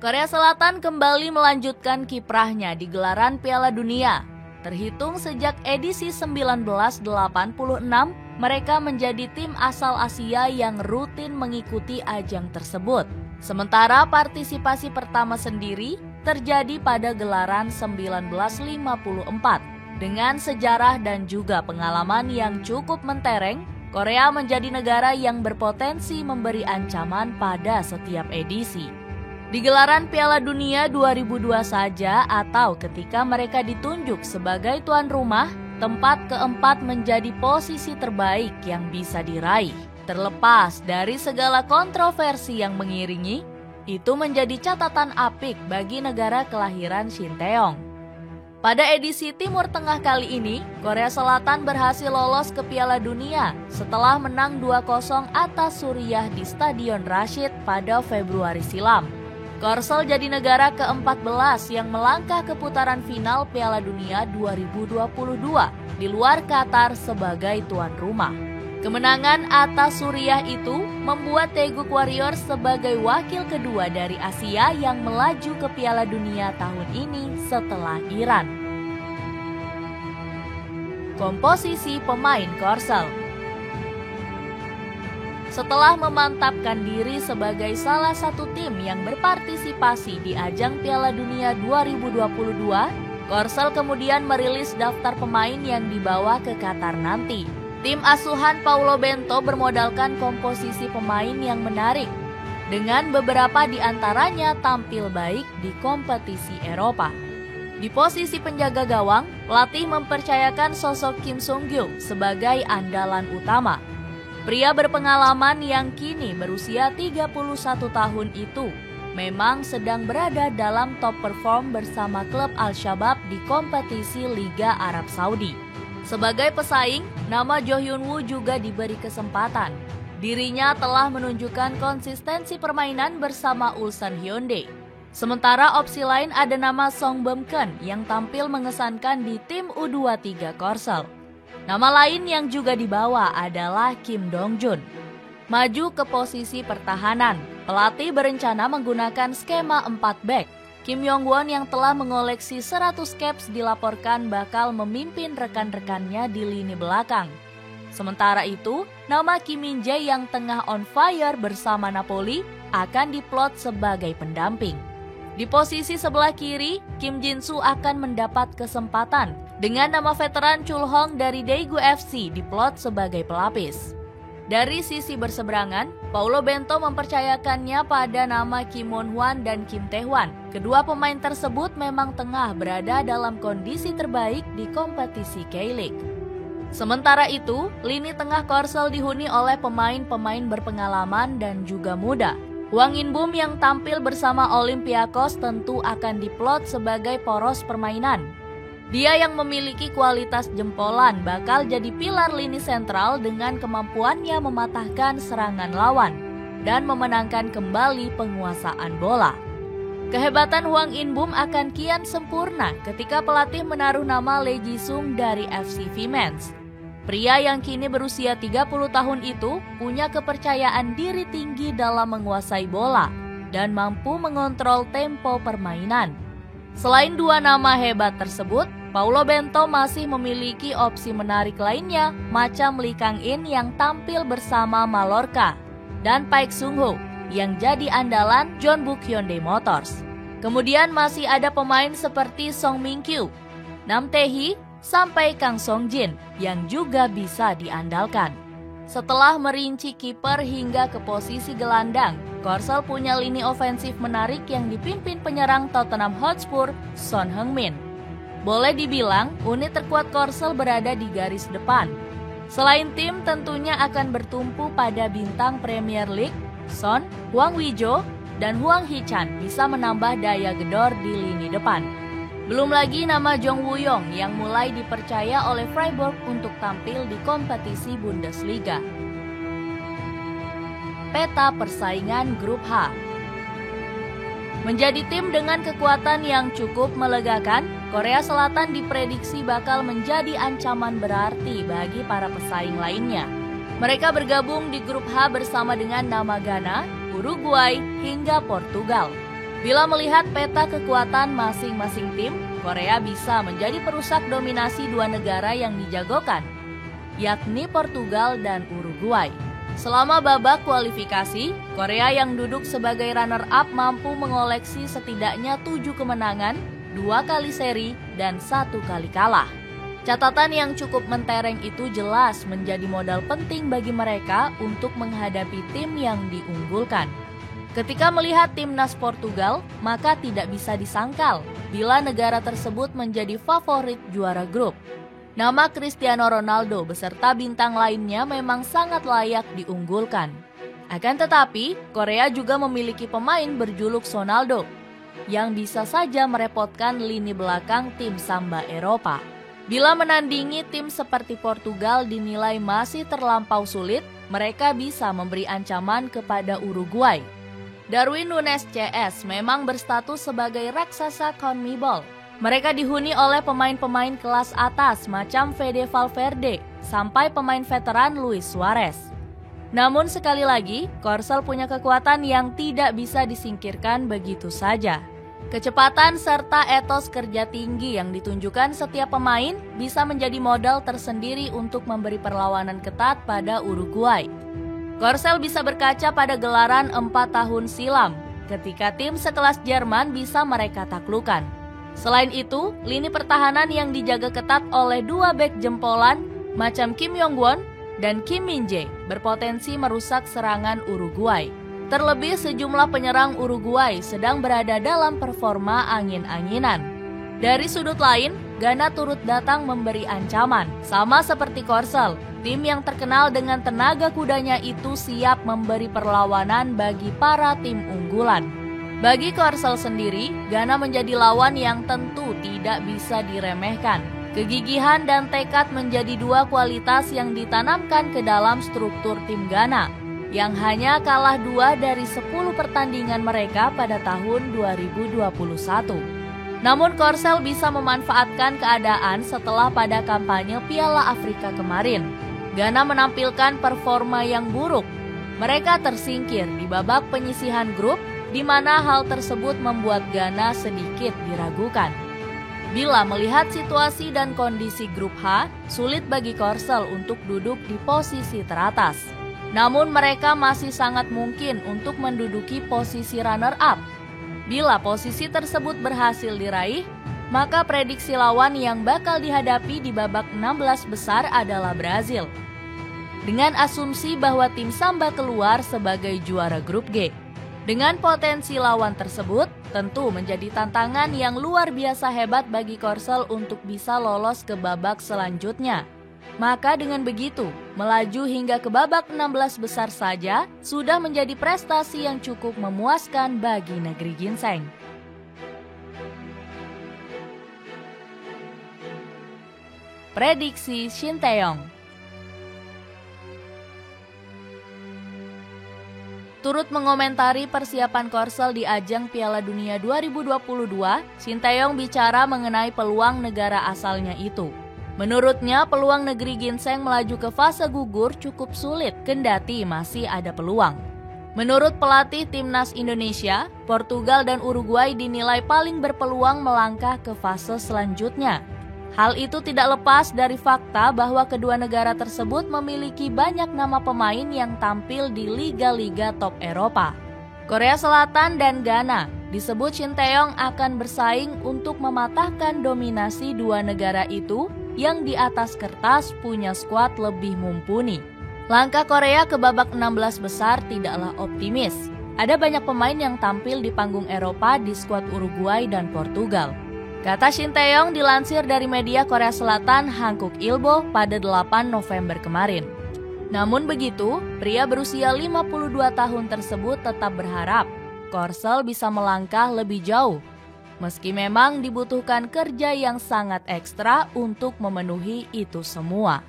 Korea Selatan kembali melanjutkan kiprahnya di gelaran Piala Dunia. Terhitung sejak edisi 1986, mereka menjadi tim asal Asia yang rutin mengikuti ajang tersebut. Sementara partisipasi pertama sendiri terjadi pada gelaran 1954. Dengan sejarah dan juga pengalaman yang cukup mentereng, Korea menjadi negara yang berpotensi memberi ancaman pada setiap edisi. Di gelaran Piala Dunia 2002 saja atau ketika mereka ditunjuk sebagai tuan rumah, tempat keempat menjadi posisi terbaik yang bisa diraih. Terlepas dari segala kontroversi yang mengiringi, itu menjadi catatan apik bagi negara kelahiran Shin Tae-yong. Pada edisi Timur Tengah kali ini, Korea Selatan berhasil lolos ke Piala Dunia setelah menang 2-0 atas Suriah di Stadion Rashid pada Februari silam. Korsel jadi negara ke-14 yang melangkah ke putaran final Piala Dunia 2022 di luar Qatar sebagai tuan rumah. Kemenangan atas Suriah itu membuat Daegu Warriors sebagai wakil kedua dari Asia yang melaju ke Piala Dunia tahun ini setelah Iran. Komposisi pemain Korsel. Setelah memantapkan diri sebagai salah satu tim yang berpartisipasi di ajang Piala Dunia 2022, Korsel kemudian merilis daftar pemain yang dibawa ke Qatar nanti. Tim asuhan Paulo Bento bermodalkan komposisi pemain yang menarik, dengan beberapa di antaranya tampil baik di kompetisi Eropa. Di posisi penjaga gawang, pelatih mempercayakan sosok Kim Sung-gyu sebagai andalan utama. Pria berpengalaman yang kini berusia 31 tahun itu memang sedang berada dalam top perform bersama klub Al-Shabab di kompetisi Liga Arab Saudi. Sebagai pesaing, nama Jo Hyun-woo juga diberi kesempatan. Dirinya telah menunjukkan konsistensi permainan bersama Ulsan Hyundai. Sementara opsi lain ada nama Song Beom-keun yang tampil mengesankan di tim U23 Korsel. Nama lain yang juga dibawa adalah Kim Dong-jun. Maju ke posisi pertahanan, pelatih berencana menggunakan skema 4 back. Kim Yong-won yang telah mengoleksi 100 caps dilaporkan bakal memimpin rekan-rekannya di lini belakang. Sementara itu, nama Kim Min-jae yang tengah on fire bersama Napoli akan diplot sebagai pendamping. Di posisi sebelah kiri, Kim Jin-soo akan mendapat kesempatan dengan nama veteran Chul Hong dari Daegu FC diplot sebagai pelapis. Dari sisi berseberangan, Paulo Bento mempercayakannya pada nama Kim Won-hwan dan Kim Tae-hwan. Kedua pemain tersebut memang tengah berada dalam kondisi terbaik di kompetisi K-League. Sementara itu, lini tengah Korsel dihuni oleh pemain-pemain berpengalaman dan juga muda. Hwang In-bum yang tampil bersama Olympiakos tentu akan diplot sebagai poros permainan. Dia yang memiliki kualitas jempolan bakal jadi pilar lini sentral dengan kemampuannya mematahkan serangan lawan dan memenangkan kembali penguasaan bola. Kehebatan Hwang In-bum akan kian sempurna ketika pelatih menaruh nama Lee Ji-sung dari FC Vimens. Pria yang kini berusia 30 tahun itu punya kepercayaan diri tinggi dalam menguasai bola dan mampu mengontrol tempo permainan. Selain dua nama hebat tersebut, Paulo Bento masih memiliki opsi menarik lainnya macam Lee Kang-in yang tampil bersama Mallorca dan Paik Sung-ho yang jadi andalan Jeonbuk Hyundai Motors. Kemudian masih ada pemain seperti Song Min-kyu, Nam Tae-hee, sampai Kang Song-jin yang juga bisa diandalkan. Setelah merinci kiper hingga ke posisi gelandang, Korsel punya lini ofensif menarik yang dipimpin penyerang Tottenham Hotspur, Son Heung-min. Boleh dibilang, unit terkuat Korsel berada di garis depan. Selain tim tentunya akan bertumpu pada bintang Premier League, Son, Hwang Wi-jo, dan Hwang Hee-chan bisa menambah daya gedor di lini depan. Belum lagi nama Jong Woo-yong yang mulai dipercaya oleh Freiburg untuk tampil di kompetisi Bundesliga. Peta persaingan Grup H. Menjadi tim dengan kekuatan yang cukup melegakan, Korea Selatan diprediksi bakal menjadi ancaman berarti bagi para pesaing lainnya. Mereka bergabung di Grup H bersama dengan nama Ghana, Uruguay, hingga Portugal. Bila melihat peta kekuatan masing-masing tim, Korea bisa menjadi perusak dominasi dua negara yang dijagokan, yakni Portugal dan Uruguay. Selama babak kualifikasi, Korea yang duduk sebagai runner-up mampu mengoleksi setidaknya 7 kemenangan, 2 kali seri, dan 1 kali kalah. Catatan yang cukup mentereng itu jelas menjadi modal penting bagi mereka untuk menghadapi tim yang diunggulkan. Ketika melihat timnas Portugal, maka tidak bisa disangkal bila negara tersebut menjadi favorit juara grup. Nama Cristiano Ronaldo beserta bintang lainnya memang sangat layak diunggulkan. Akan tetapi, Korea juga memiliki pemain berjuluk Sonaldo, yang bisa saja merepotkan lini belakang tim Samba Eropa. Bila menandingi tim seperti Portugal dinilai masih terlampau sulit, mereka bisa memberi ancaman kepada Uruguay. Darwin Núñez CS memang berstatus sebagai raksasa CONMEBOL. Mereka dihuni oleh pemain-pemain kelas atas macam Fede Valverde sampai pemain veteran Luis Suarez. Namun sekali lagi, Korsel punya kekuatan yang tidak bisa disingkirkan begitu saja. Kecepatan serta etos kerja tinggi yang ditunjukkan setiap pemain bisa menjadi modal tersendiri untuk memberi perlawanan ketat pada Uruguay. Korsel bisa berkaca pada gelaran 4 tahun silam ketika tim sekelas Jerman bisa mereka taklukkan. Selain itu, lini pertahanan yang dijaga ketat oleh 2 bek jempolan macam Kim Yong-won dan Kim Min-jae berpotensi merusak serangan Uruguay. Terlebih sejumlah penyerang Uruguay sedang berada dalam performa angin-anginan. Dari sudut lain, Ghana turut datang memberi ancaman. Sama seperti Korsel, tim yang terkenal dengan tenaga kudanya itu siap memberi perlawanan bagi para tim unggulan. Bagi Korsel sendiri, Ghana menjadi lawan yang tentu tidak bisa diremehkan. Kegigihan dan tekad menjadi 2 kualitas yang ditanamkan ke dalam struktur tim Ghana, yang hanya kalah 2 dari 10 pertandingan mereka pada tahun 2021. Namun Korsel bisa memanfaatkan keadaan setelah pada kampanye Piala Afrika kemarin. Ghana menampilkan performa yang buruk. Mereka tersingkir di babak penyisihan grup, di mana hal tersebut membuat Ghana sedikit diragukan. Bila melihat situasi dan kondisi grup H, sulit bagi Korsel untuk duduk di posisi teratas. Namun mereka masih sangat mungkin untuk menduduki posisi runner-up. Bila posisi tersebut berhasil diraih, maka prediksi lawan yang bakal dihadapi di babak 16 besar adalah Brazil. Dengan asumsi bahwa tim Samba keluar sebagai juara grup G. Dengan potensi lawan tersebut, tentu menjadi tantangan yang luar biasa hebat bagi Korsel untuk bisa lolos ke babak selanjutnya. Maka dengan begitu, melaju hingga ke babak 16 besar saja sudah menjadi prestasi yang cukup memuaskan bagi negeri ginseng. Prediksi Shin Tae-yong. Turut mengomentari persiapan Korsel di ajang Piala Dunia 2022, Shin Tae-yong bicara mengenai peluang negara asalnya itu. Menurutnya, peluang negeri ginseng melaju ke fase gugur cukup sulit, kendati masih ada peluang. Menurut pelatih timnas Indonesia, Portugal dan Uruguay dinilai paling berpeluang melangkah ke fase selanjutnya. Hal itu tidak lepas dari fakta bahwa kedua negara tersebut memiliki banyak nama pemain yang tampil di liga-liga top Eropa. Korea Selatan dan Ghana disebut Shin Tae-yong akan bersaing untuk mematahkan dominasi 2 negara itu yang di atas kertas punya skuad lebih mumpuni. Langkah Korea ke babak 16 besar tidaklah optimis. Ada banyak pemain yang tampil di panggung Eropa di skuad Uruguay dan Portugal. Kata Shin Tae-yong dilansir dari media Korea Selatan Hankuk Ilbo pada 8 November kemarin. Namun begitu, pria berusia 52 tahun tersebut tetap berharap Korsel bisa melangkah lebih jauh. Meski memang dibutuhkan kerja yang sangat ekstra untuk memenuhi itu semua.